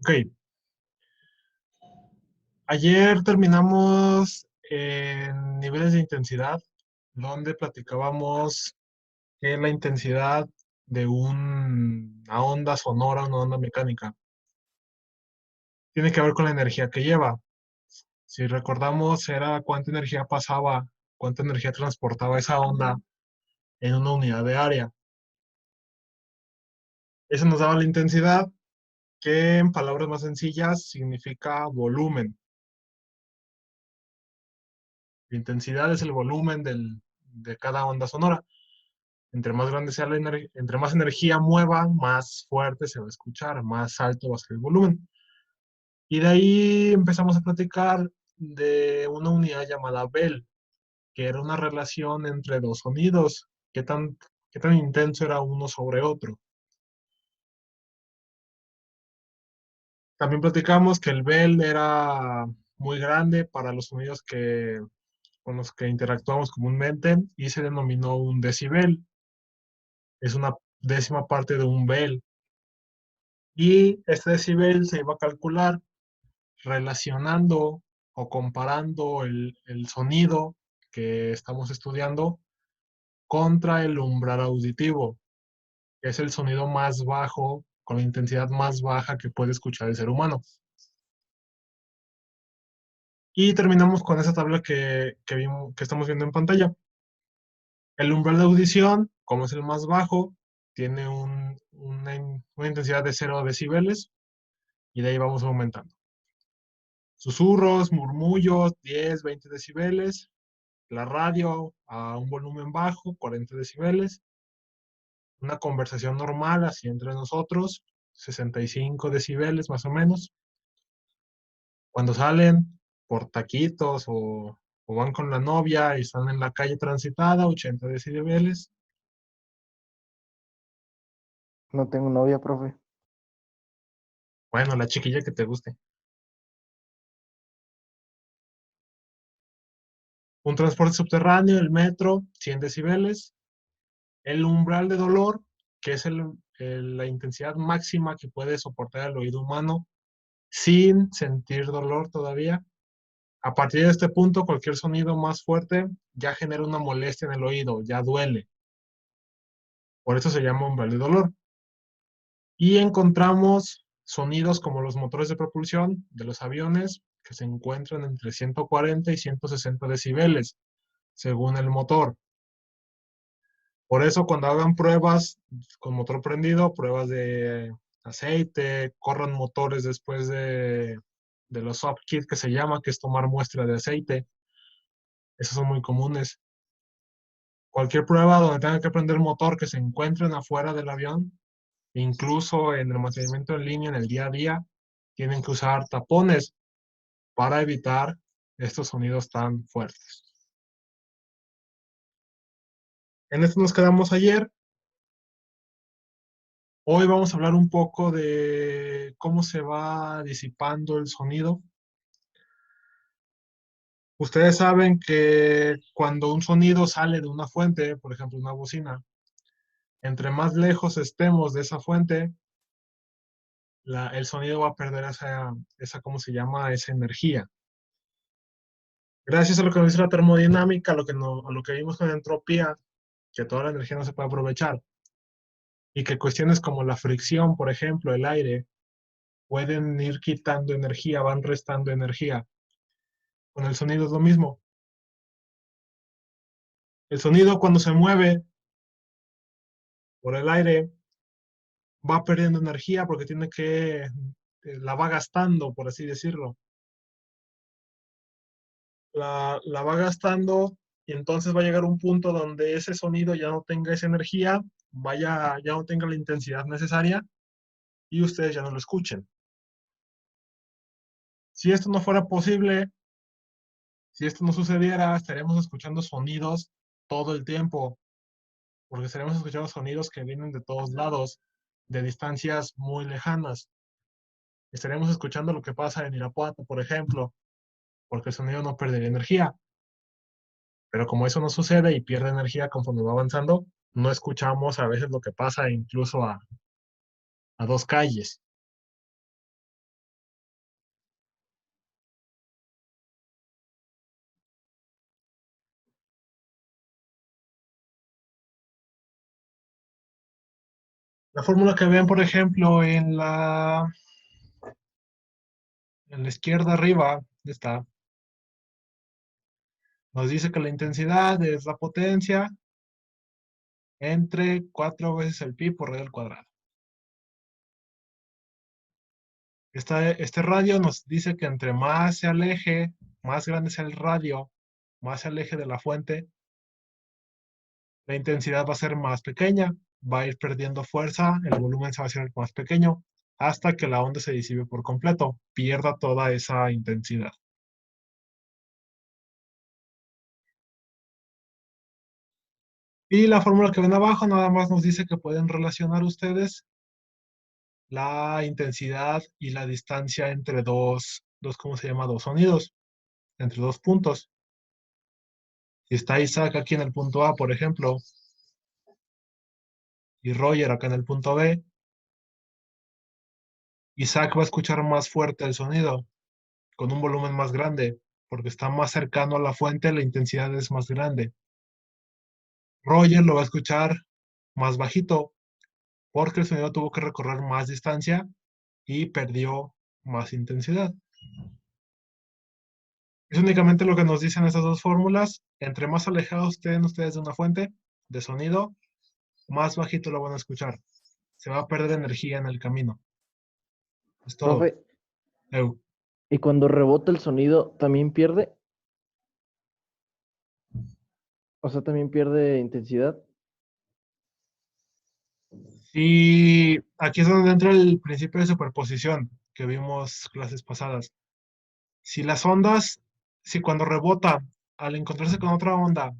Ok, ayer terminamos en niveles de intensidad, donde platicábamos que la intensidad de una onda sonora, una onda mecánica, tiene que ver con la energía que lleva. Si recordamos, era cuánta energía pasaba, cuánta energía transportaba esa onda en una unidad de área. Eso nos daba la intensidad, que en palabras más sencillas significa volumen. La intensidad es el volumen de cada onda sonora. Entre más grande sea entre más energía mueva, más fuerte se va a escuchar, más alto va a ser el volumen. Y de ahí empezamos a platicar de una unidad llamada Bell, que era una relación entre dos sonidos, qué tan intenso era uno sobre otro. También platicamos que el Bell era muy grande para los sonidos con los que interactuamos comúnmente y se denominó un decibel. Es una décima parte de un Bell. Y este decibel se iba a calcular relacionando o comparando el sonido que estamos estudiando contra el umbral auditivo, que es el sonido más bajo, con la intensidad más baja que puede escuchar el ser humano. Y terminamos con esa tabla que estamos viendo en pantalla. El umbral de audición, como es el más bajo, tiene una intensidad de 0 decibeles y de ahí vamos aumentando. Susurros, murmullos, 10, 20 decibeles. La radio a un volumen bajo, 40 decibeles. Una conversación normal, así entre nosotros, 65 decibeles más o menos. Cuando salen por taquitos o van con la novia y están en la calle transitada, 80 decibeles. No tengo novia, profe. Bueno, la chiquilla que te guste. Un transporte subterráneo, el metro, 100 decibeles. El umbral de dolor, que es la intensidad máxima que puede soportar el oído humano sin sentir dolor todavía. A partir de este punto, cualquier sonido más fuerte ya genera una molestia en el oído, ya duele. Por eso se llama umbral de dolor. Y encontramos sonidos como los motores de propulsión de los aviones, que se encuentran entre 140 y 160 decibeles, según el motor. Por eso cuando hagan pruebas con motor prendido, pruebas de aceite, corran motores después de los soft kit que se llama, que es tomar muestra de aceite. Esos son muy comunes. Cualquier prueba donde tengan que prender motor que se encuentren afuera del avión, incluso en el mantenimiento en línea en el día a día, tienen que usar tapones para evitar estos sonidos tan fuertes. En esto nos quedamos ayer. Hoy vamos a hablar un poco de cómo se va disipando el sonido. Ustedes saben que cuando un sonido sale de una fuente, por ejemplo una bocina, entre más lejos estemos de esa fuente, el sonido va a perder ¿cómo se llama? Esa energía. Gracias a lo que nos dice la termodinámica, a lo que vimos con la entropía, que toda la energía no se puede aprovechar, y que cuestiones como la fricción, por ejemplo, el aire, pueden ir quitando energía, van restando energía. Con el sonido es lo mismo. El sonido cuando se mueve por el aire va perdiendo energía porque la va gastando, por así decirlo. La va gastando y entonces va a llegar un punto donde ese sonido ya no tenga esa energía, ya no tenga la intensidad necesaria y ustedes ya no lo escuchen. Si esto no fuera posible, si esto no sucediera, estaríamos escuchando sonidos todo el tiempo, porque estaremos escuchando sonidos que vienen de todos lados, de distancias muy lejanas. Estaremos escuchando lo que pasa en Irapuato, por ejemplo, porque el sonido no perdería energía. Pero como eso no sucede y pierde energía conforme va avanzando, no escuchamos a veces lo que pasa incluso a 2 calles. La fórmula que ven, por ejemplo, en la izquierda arriba, está, nos dice que la intensidad es la potencia entre 4 veces el pi por radio al cuadrado. Este radio nos dice que entre más se aleje, más grande sea el radio, más se aleje de la fuente, la intensidad va a ser más pequeña, va a ir perdiendo fuerza, el volumen se va a hacer más pequeño, hasta que la onda se disipe por completo, pierda toda esa intensidad. Y la fórmula que ven abajo nada más nos dice que pueden relacionar ustedes la intensidad y la distancia entre ¿cómo se llama? Dos sonidos, entre dos puntos. Si está Isaac aquí en el punto A, por ejemplo, y Roger acá en el punto B, Isaac va a escuchar más fuerte el sonido, con un volumen más grande, porque está más cercano a la fuente, la intensidad es más grande. Roger lo va a escuchar más bajito, porque el sonido tuvo que recorrer más distancia y perdió más intensidad. Es únicamente lo que nos dicen estas dos fórmulas. Entre más alejados estén ustedes de una fuente de sonido, más bajito lo van a escuchar. Se va a perder energía en el camino. Es todo. Profe, Eu. ¿y cuando rebota el sonido también pierde? O sea, también pierde intensidad. Y aquí es donde entra el principio de superposición que vimos clases pasadas. Si las ondas, si cuando rebota, al encontrarse con otra onda,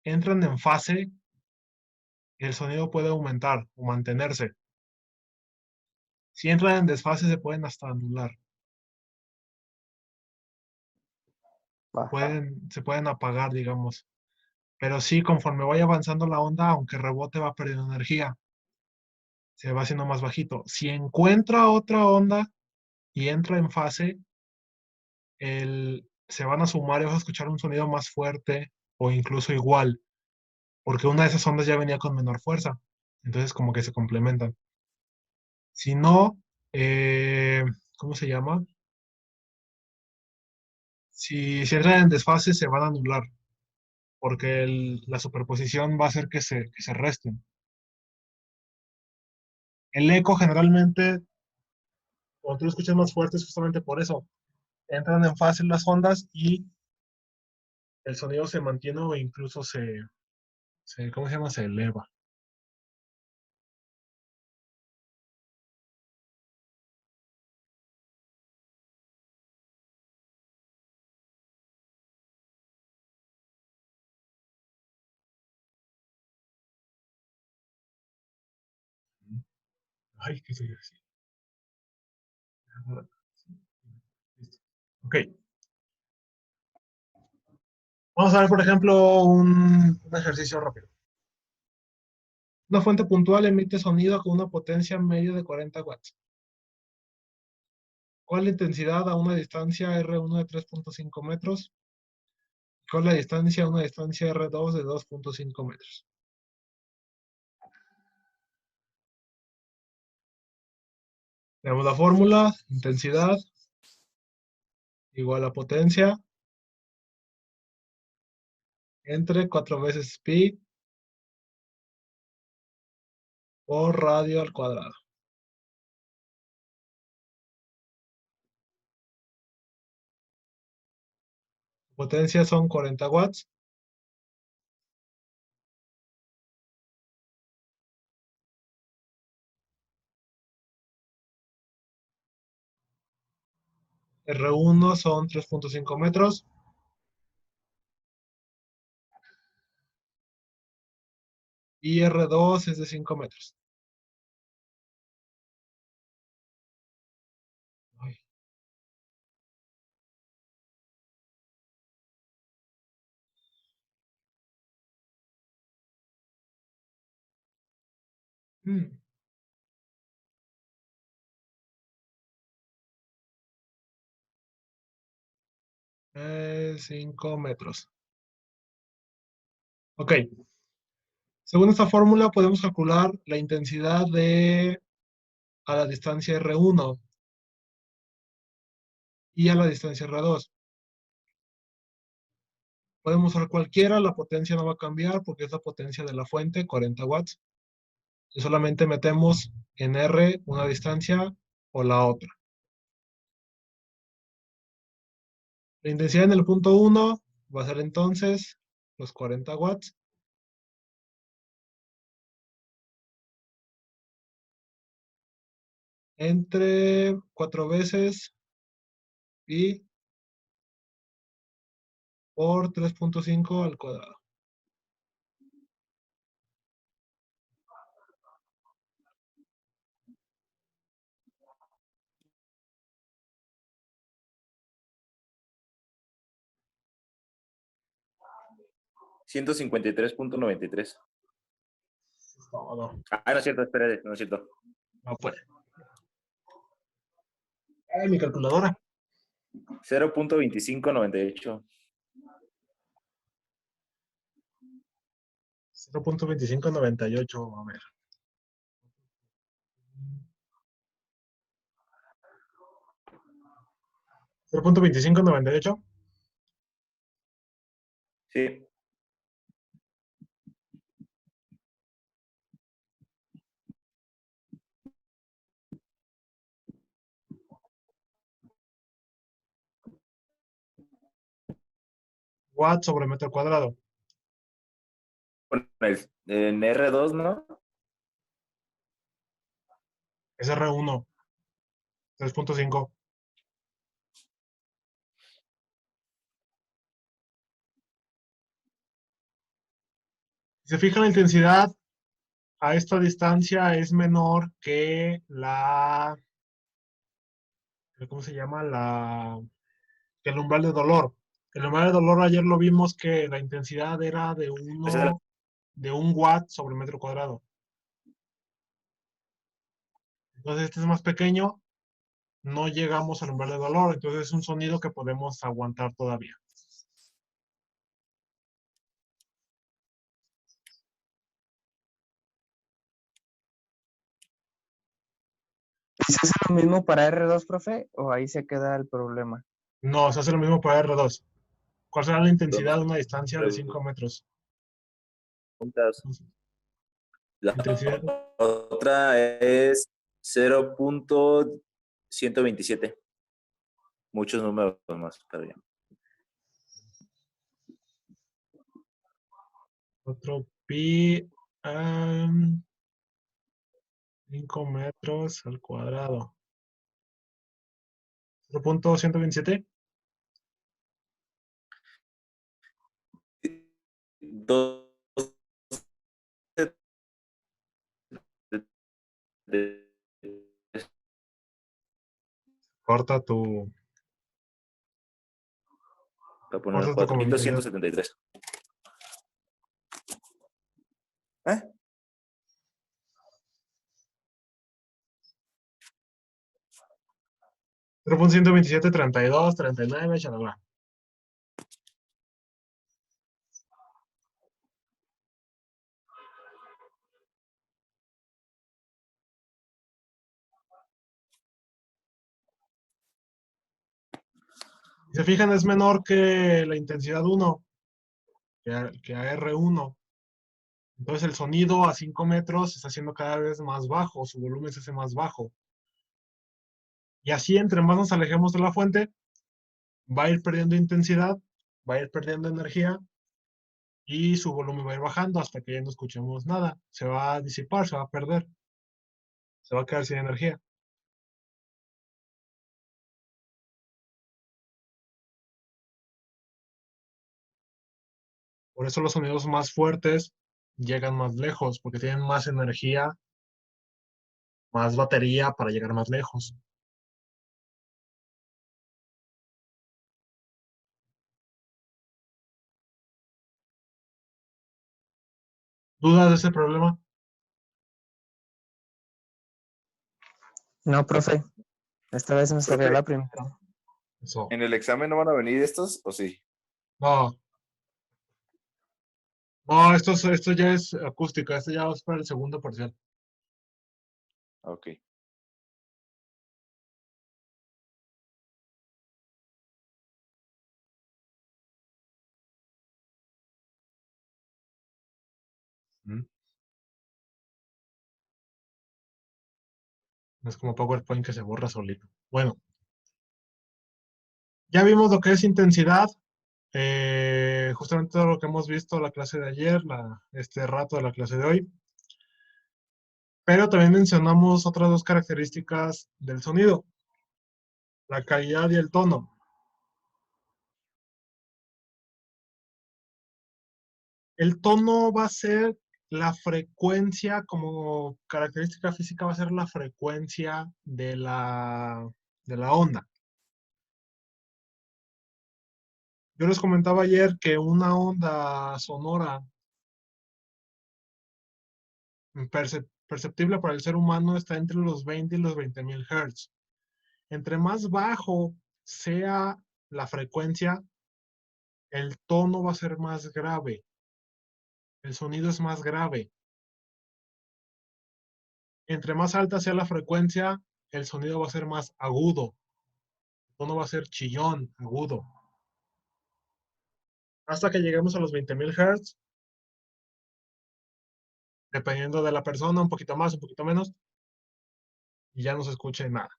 entran en fase, el sonido puede aumentar o mantenerse. Si entran en desfase, se pueden hasta anular. Va. Se pueden apagar, digamos. Pero sí, conforme vaya avanzando la onda, aunque rebote, va perdiendo energía. Se va haciendo más bajito. Si encuentra otra onda y entra en fase, se van a sumar y vas a escuchar un sonido más fuerte o incluso igual, porque una de esas ondas ya venía con menor fuerza. Entonces, como que se complementan. Si no, eh, ¿cómo se llama? Si entran en desfase, se van a anular, porque la superposición va a hacer que se resten. El eco generalmente, cuando tú lo escuchas más fuerte, es justamente por eso. Entran en fase las ondas y el sonido se mantiene o incluso ¿cómo se llama? Se eleva. Ay, ¿qué soy así? Listo. Ok. Vamos a ver, por ejemplo, un ejercicio rápido. Una fuente puntual emite sonido con una potencia media de 40 watts. ¿Cuál es la intensidad a una distancia R1 de 3.5 metros? ¿Cuál es la distancia a una distancia R2 de 2.5 metros? Tenemos la fórmula, intensidad igual a potencia entre 4 veces pi por radio al cuadrado. Potencia son 40 watts. R1 son 3.5 metros. Y R2 es de 5 metros. Ay, mm, 5 metros. Ok. Según esta fórmula, podemos calcular la intensidad a la distancia R1 y a la distancia R2. Podemos usar cualquiera, la potencia no va a cambiar porque es la potencia de la fuente, 40 watts. Y solamente metemos en R una distancia o la otra. La intensidad en el punto 1 va a ser entonces los 40 watts entre 4 veces y por 3.5 al cuadrado. $153.93. Todo. Ah, no es cierto, espérate, no es cierto. No puede. Mi calculadora. 0.2598. 0.2598, a ver. ¿0.2598? Sí. Watts sobre metro cuadrado. Bueno, en R2, ¿no? Es R1. 3.5. Si se fija la intensidad a esta distancia es menor que ¿cómo se llama? Que el umbral de dolor. El umbral de dolor ayer lo vimos que la intensidad era de Esa es de 1 watt sobre metro cuadrado. Entonces este es más pequeño, no llegamos al umbral de dolor, entonces es un sonido que podemos aguantar todavía. ¿Se hace lo mismo para R2, profe? ¿O ahí se queda el problema? No, se hace lo mismo para R2. ¿Cuál será la intensidad Dos a una distancia de 5 metros? preguntas. La Intensidad otra es 0.127. Muchos números más, pero ya. otro pi 5 metros al cuadrado. 0.127. Dos Corta Voy a poner tu comunicación. 4.273. ¿Eh? 0.127, 32, 39, chalala. Si se fijan, es menor que la intensidad 1, que a R1. Entonces el sonido a 5 metros se está haciendo cada vez más bajo, su volumen se hace más bajo. Y así, entre más nos alejemos de la fuente, va a ir perdiendo intensidad, va a ir perdiendo energía y su volumen va a ir bajando hasta que ya no escuchemos nada. Se va a disipar, se va a perder, se va a quedar sin energía. Por eso los sonidos más fuertes llegan más lejos, porque tienen más energía, más batería para llegar más lejos. ¿Dudas de ese problema? No, profe. Esta vez me salió Profe, la primera. Eso. ¿en el examen no van a venir estos o sí? No. No, esto ya es acústica, esto ya es para el segundo parcial. Ok. Mm. No es como PowerPoint que se borra solito. Bueno, ya vimos lo que es intensidad. Justamente todo lo que hemos visto la clase de ayer, este rato de la clase de hoy. Pero también mencionamos otras dos características del sonido, la calidad y el tono. El tono va a ser la frecuencia, como característica física, va a ser la frecuencia de la onda. Yo les comentaba ayer que una onda sonora perceptible para el ser humano está entre los 20 y los 20.000 Hz. Entre más bajo sea la frecuencia, el tono va a ser más grave, el sonido es más grave. Entre más alta sea la frecuencia, el sonido va a ser más agudo, el tono va a ser chillón, agudo. Hasta que lleguemos a los 20.000 Hz, dependiendo de la persona, un poquito más, un poquito menos, y ya no se escuche nada.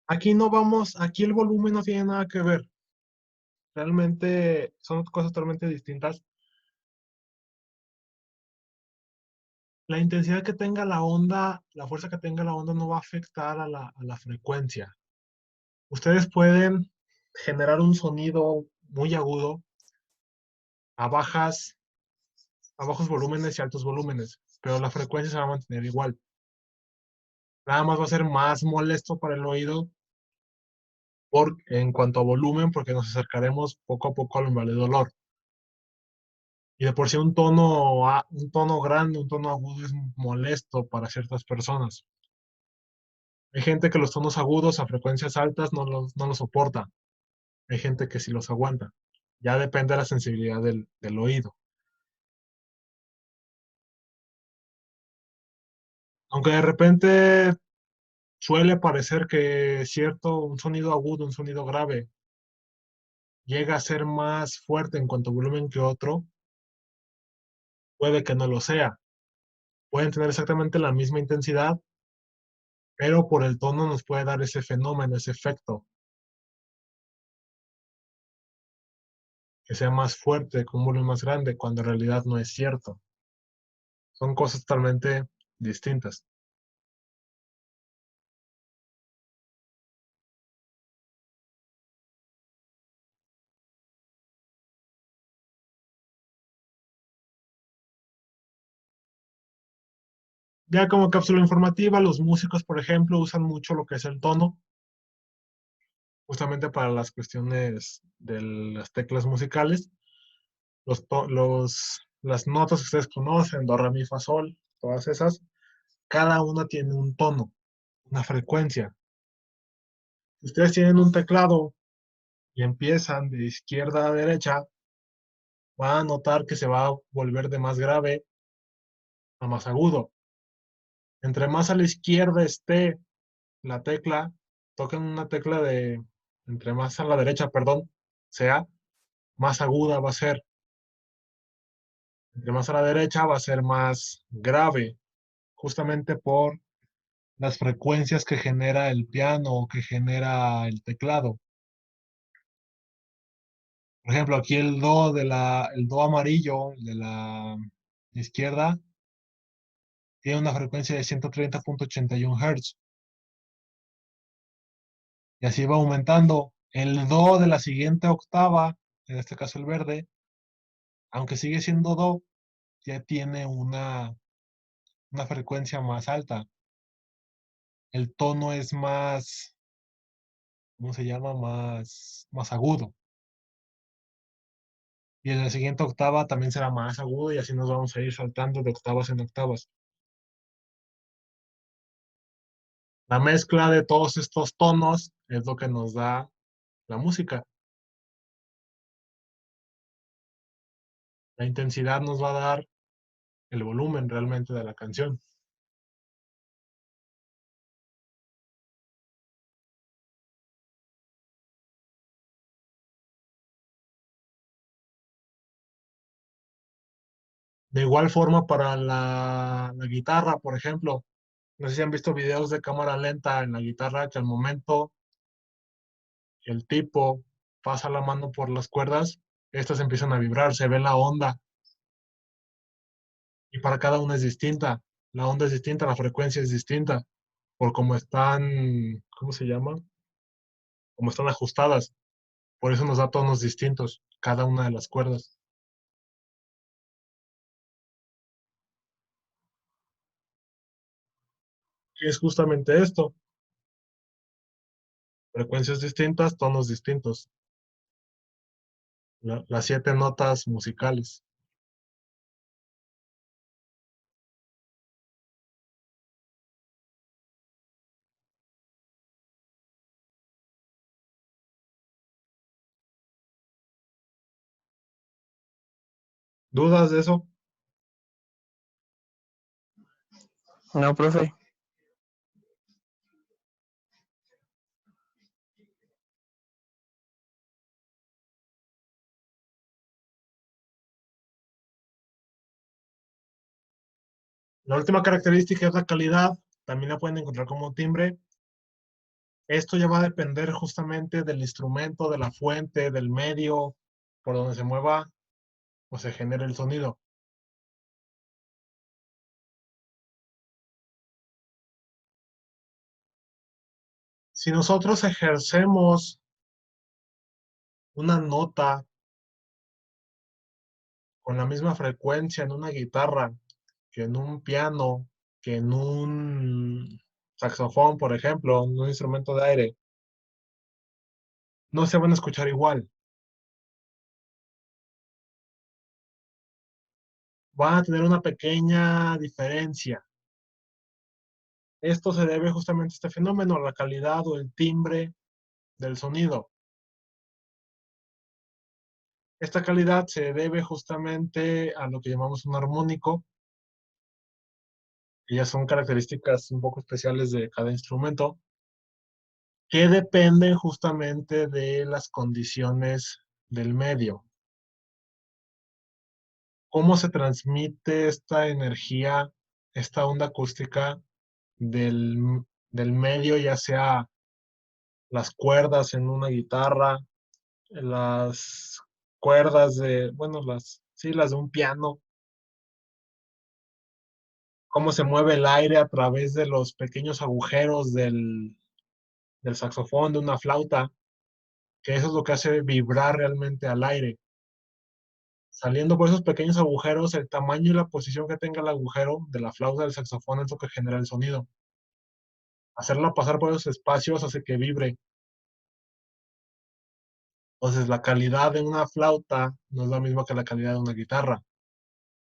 Aquí no vamos, aquí el volumen no tiene nada que ver. Realmente son cosas totalmente distintas. La intensidad que tenga la onda, la fuerza que tenga la onda no va a afectar a la frecuencia. Ustedes pueden generar un sonido muy agudo a bajos volúmenes y altos volúmenes, pero la frecuencia se va a mantener igual. Nada más va a ser más molesto para el oído en cuanto a volumen, porque nos acercaremos poco a poco al umbral de dolor. Y de por sí un tono grande, un tono agudo es molesto para ciertas personas. Hay gente que los tonos agudos a frecuencias altas no los soporta. Hay gente que sí los aguanta. Ya depende de la sensibilidad del oído. Aunque de repente suele parecer que un sonido agudo, un sonido grave, llega a ser más fuerte en cuanto a volumen que otro, puede que no lo sea. Pueden tener exactamente la misma intensidad, pero por el tono nos puede dar ese fenómeno, ese efecto, que sea más fuerte, con un volumen más grande, cuando en realidad no es cierto. Son cosas totalmente distintas. Ya como cápsula informativa, los músicos, por ejemplo, usan mucho lo que es el tono, justamente para las cuestiones de las teclas musicales. Las notas que ustedes conocen, do, re, mi, fa, sol, todas esas, cada una tiene un tono, una frecuencia. Si ustedes tienen un teclado y empiezan de izquierda a derecha, van a notar que se va a volver de más grave a más agudo. Entre más a la izquierda esté la tecla, toquen una tecla entre más a la derecha, perdón, sea, más aguda va a ser. Entre más a la derecha va a ser más grave, justamente por las frecuencias que genera el piano o que genera el teclado. Por ejemplo, aquí el do amarillo de la izquierda tiene una frecuencia de 130.81 Hz y así va aumentando. El do de la siguiente octava, en este caso el verde, aunque sigue siendo do, ya tiene una frecuencia más alta. El tono es más, ¿cómo se llama? Más agudo. y en la siguiente octava también será más agudo y así nos vamos a ir saltando de octavas en octavas. La mezcla de todos estos tonos es lo que nos da la música. La intensidad nos va a dar el volumen realmente de la canción. De igual forma para la guitarra, por ejemplo, no sé si han visto videos de cámara lenta en la guitarra que al momento que el tipo pasa la mano por las cuerdas, estas empiezan a vibrar, se ve la onda y para cada una es distinta. La onda es distinta, la frecuencia es distinta por cómo están, ¿cómo se llama? Cómo están ajustadas. Por eso nos da tonos distintos, cada una de las cuerdas. Y es justamente esto, frecuencias distintas, tonos distintos. Las 7 notas musicales. ¿Dudas de eso? No, profe. La última característica es la calidad. También la pueden encontrar como timbre. Esto ya va a depender justamente del instrumento, de la fuente, del medio por donde se mueva o se genere el sonido. Si nosotros ejercemos una nota con la misma frecuencia en una guitarra que en un piano, que en un saxofón, por ejemplo, en un instrumento de aire, no se van a escuchar igual. Van a tener una pequeña diferencia. Esto se debe justamente a este fenómeno, a la calidad o el timbre del sonido. Esta calidad se debe justamente a lo que llamamos un armónico, que ya son características un poco especiales de cada instrumento, que dependen justamente de las condiciones del medio. ¿Cómo se transmite esta energía, esta onda acústica del medio, ya sea las cuerdas en una guitarra, las cuerdas de, bueno, sí, las de un piano, cómo se mueve el aire a través de los pequeños agujeros del saxofón, de una flauta, que eso es lo que hace vibrar realmente al aire. Saliendo por esos pequeños agujeros, el tamaño y la posición que tenga el agujero de la flauta del saxofón es lo que genera el sonido. Hacerla pasar por esos espacios hace que vibre. Entonces, la calidad de una flauta no es la misma que la calidad de una guitarra.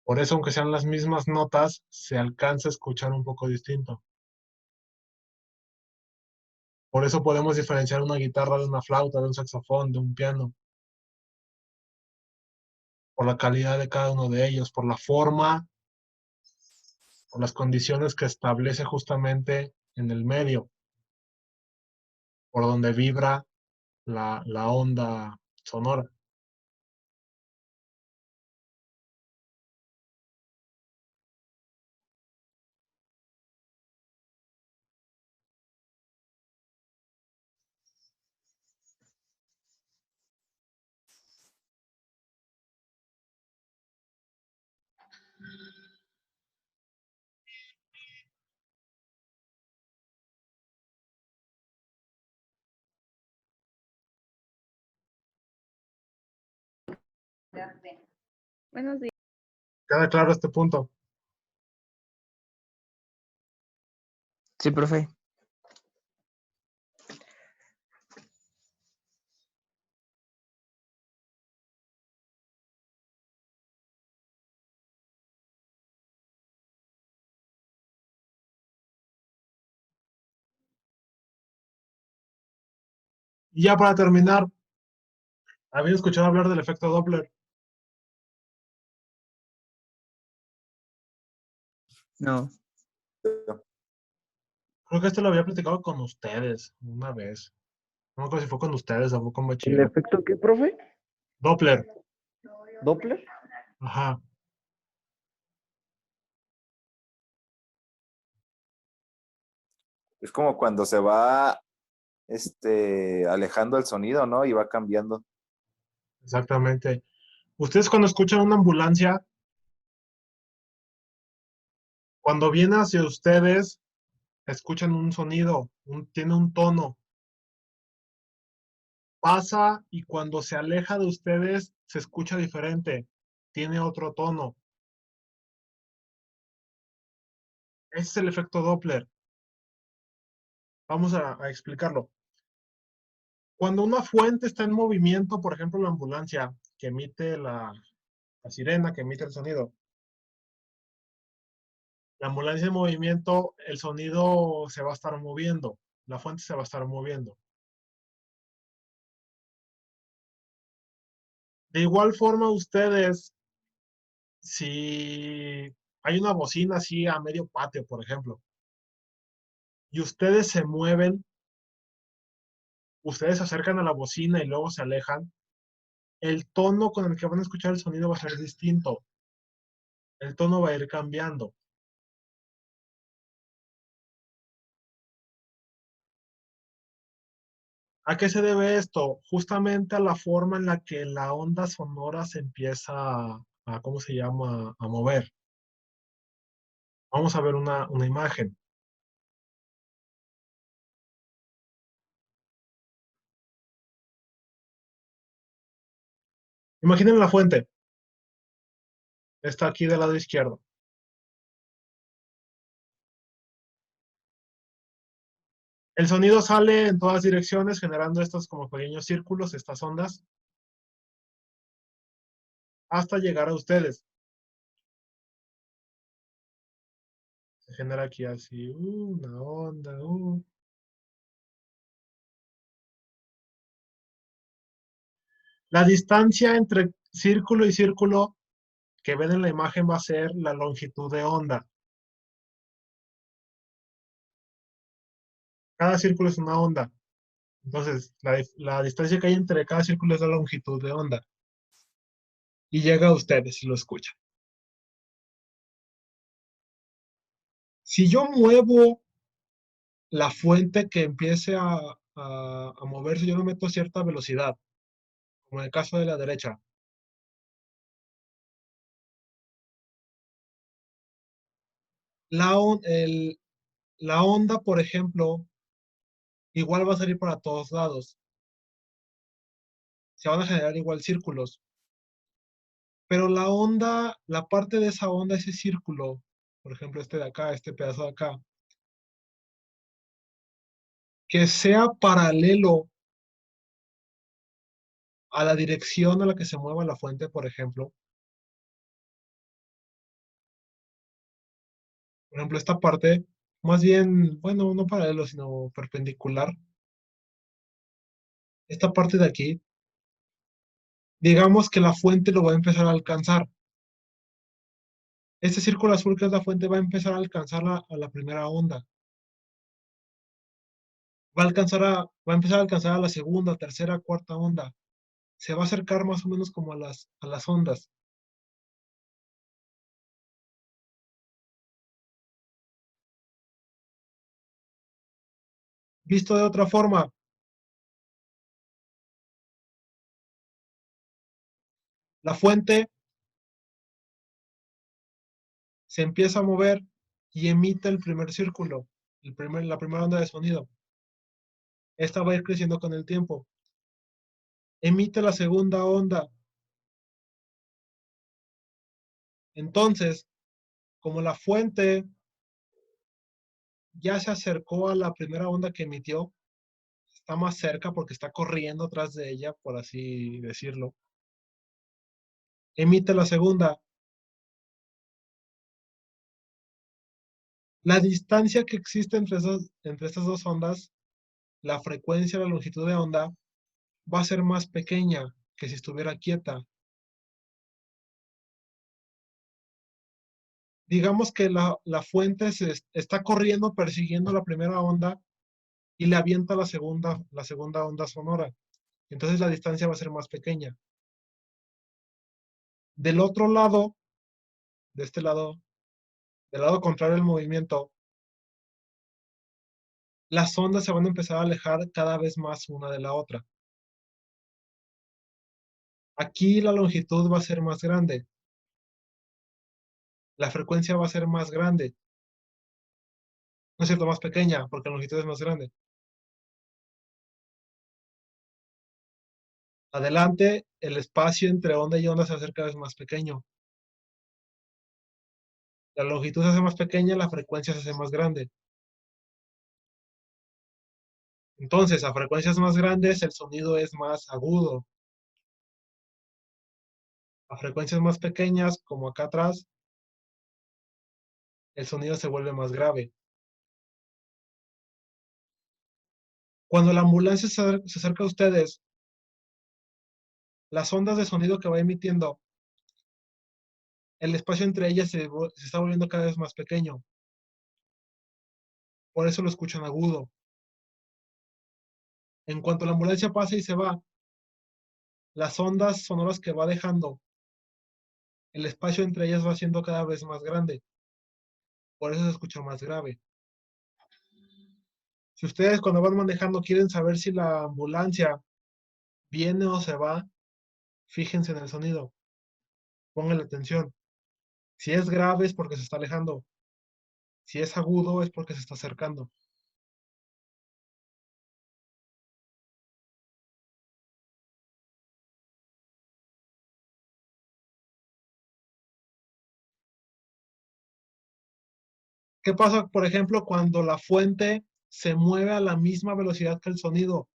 Por eso, aunque sean las mismas notas, se alcanza a escuchar un poco distinto. Por eso podemos diferenciar una guitarra de una flauta, de un saxofón, de un piano, por la calidad de cada uno de ellos, por la forma, por las condiciones que establece justamente en el medio, por donde vibra la onda sonora. Buenos días. ¿Queda claro este punto? Sí, profe. Y ya para terminar, ¿habían escuchado hablar del efecto Doppler? No. Creo que esto lo había platicado con ustedes una vez. No me acuerdo si fue con ustedes o fue con ¿El bachiller. efecto qué, profe? Doppler. ¿Doppler? Ajá. Es como cuando se va alejando el sonido, ¿no? Y va cambiando. Exactamente. Ustedes cuando escuchan una ambulancia, cuando viene hacia ustedes, escuchan un sonido, tiene un tono. Pasa y cuando se aleja de ustedes, se escucha diferente, tiene otro tono. Ese es el efecto Doppler. Vamos a explicarlo. Cuando una fuente está en movimiento, por ejemplo, la ambulancia que emite la sirena, que emite el sonido, la ambulancia en movimiento, el sonido se va a estar moviendo, la fuente se va a estar moviendo. De igual forma, ustedes, si hay una bocina así a medio patio, por ejemplo, y ustedes se mueven, ustedes se acercan a la bocina y luego se alejan, el tono con el que van a escuchar el sonido va a ser distinto. El tono va a ir cambiando. ¿A qué se debe esto? Justamente a la forma en la que la onda sonora se empieza ¿cómo se llama? A mover. Vamos a ver una imagen. Imaginen la fuente. Está aquí del lado izquierdo. El sonido sale en todas direcciones, generando estos como pequeños círculos, estas ondas, hasta llegar a ustedes. Se genera aquí así, una onda. La distancia entre círculo y círculo que ven en la imagen va a ser la longitud de onda. Cada círculo es una onda. Entonces, la distancia que hay entre cada círculo es la longitud de onda. Y llega a ustedes y lo escuchan. Si yo muevo la fuente que empiece a moverse, yo le meto cierta velocidad, como en el caso de la derecha. La, la onda, por ejemplo, igual va a salir para todos lados. Se van a generar igual círculos. Pero la onda, la parte de esa onda, ese círculo, por ejemplo, este de acá, este pedazo de acá, que sea paralelo a la dirección a la que se mueva la fuente, por ejemplo. Por ejemplo, esta parte, más bien, bueno, no paralelo, sino perpendicular. Esta parte de aquí, digamos que la fuente lo va a empezar a alcanzar. Este círculo azul que es la fuente va a empezar a alcanzar a la primera onda. Va a empezar a alcanzar a la segunda, tercera, cuarta onda. Se va a acercar más o menos como a las ondas. Visto de otra forma, la fuente se empieza a mover y emite el primer círculo, la primera onda de sonido. Esta va a ir creciendo con el tiempo. Emite la segunda onda. Entonces, como la fuente ya se acercó a la primera onda que emitió, está más cerca porque está corriendo atrás de ella, por así decirlo. Emite la segunda. La distancia que existe entre estas dos ondas, la frecuencia, la longitud de onda, va a ser más pequeña que si estuviera quieta. Digamos que la fuente está corriendo persiguiendo la primera onda y le avienta la segunda onda sonora. Entonces la distancia va a ser más pequeña. Del otro lado, de este lado, del lado contrario del movimiento, las ondas se van a empezar a alejar cada vez más una de la otra. Aquí la longitud va a ser más grande. La frecuencia va a ser más grande. No es cierto, más pequeña, porque la longitud es más grande. Adelante, el espacio entre onda y onda se hace cada vez más pequeño. La longitud se hace más pequeña, la frecuencia se hace más grande. Entonces, a frecuencias más grandes, el sonido es más agudo. A frecuencias más pequeñas, como acá atrás, el sonido se vuelve más grave. Cuando la ambulancia se acerca a ustedes, las ondas de sonido que va emitiendo, el espacio entre ellas se está volviendo cada vez más pequeño. Por eso lo escuchan agudo. En cuanto la ambulancia pasa y se va, las ondas sonoras que va dejando, el espacio entre ellas va siendo cada vez más grande. Por eso se escucha más grave. Si ustedes cuando van manejando quieren saber si la ambulancia viene o se va, fíjense en el sonido. Pónganle atención. Si es grave es porque se está alejando. Si es agudo es porque se está acercando. ¿Qué pasa, por ejemplo, cuando la fuente se mueve a la misma velocidad que el sonido?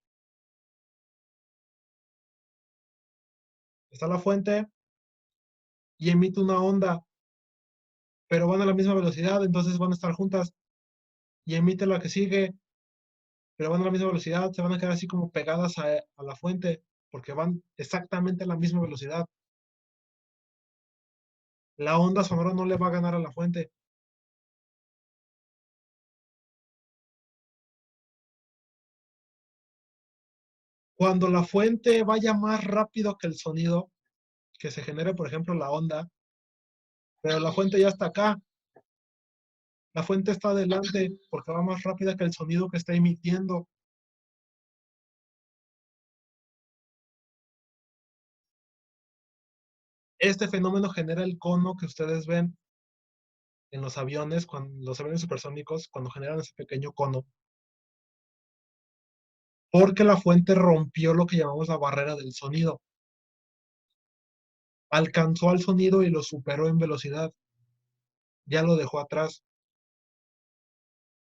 Está la fuente y emite una onda, pero van a la misma velocidad, entonces van a estar juntas. Y emite la que sigue, pero van a la misma velocidad, se van a quedar así como pegadas a la fuente, porque van exactamente a la misma velocidad. La onda sonora no le va a ganar a la fuente. Cuando la fuente vaya más rápido que el sonido, que se genere, por ejemplo, la onda, pero la fuente ya está acá, la fuente está adelante porque va más rápida que el sonido que está emitiendo. Este fenómeno genera el cono que ustedes ven en los aviones, cuando los aviones supersónicos, cuando generan ese pequeño cono, porque la fuente rompió lo que llamamos la barrera del sonido. Alcanzó al sonido y lo superó en velocidad. Ya lo dejó atrás.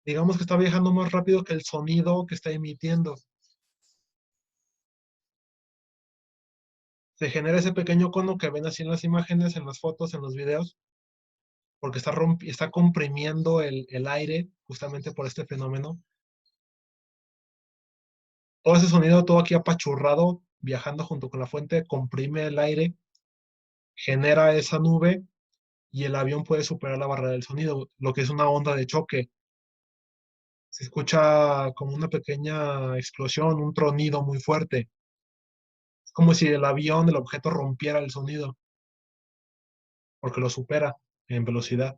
Digamos que está viajando más rápido que el sonido que está emitiendo. Se genera ese pequeño cono que ven así en las imágenes, en las fotos, en los videos, porque está comprimiendo el aire justamente por este fenómeno. Todo ese sonido, todo aquí apachurrado, viajando junto con la fuente, comprime el aire, genera esa nube y el avión puede superar la barrera del sonido, lo que es una onda de choque. Se escucha como una pequeña explosión, un tronido muy fuerte. Es como si el avión, el objeto rompiera el sonido, porque lo supera en velocidad.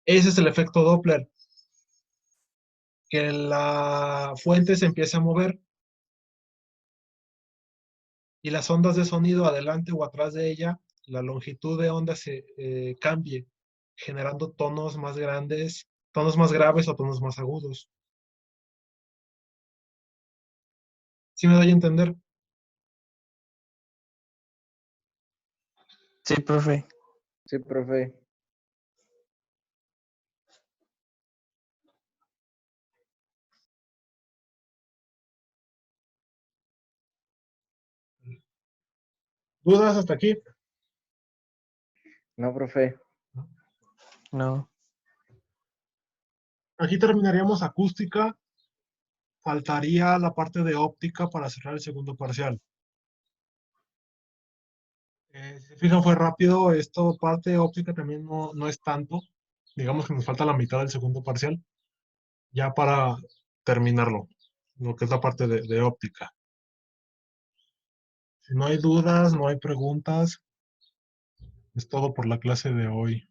Ese es el efecto Doppler, que la fuente se empieza a mover y las ondas de sonido adelante o atrás de ella, la longitud de onda se cambie, generando tonos más grandes, tonos más graves o tonos más agudos. ¿Sí me doy a entender? Sí, profe. Sí, profe. ¿Dudas hasta aquí? No, profe. No. Aquí terminaríamos acústica faltaría la parte de óptica para cerrar el segundo parcial. Si se fijan, fue rápido. Esto, parte de óptica, también no es tanto. Digamos que nos falta la mitad del segundo parcial, ya para terminarlo, lo que es la parte de óptica. Si no hay dudas, no hay preguntas, es todo por la clase de hoy.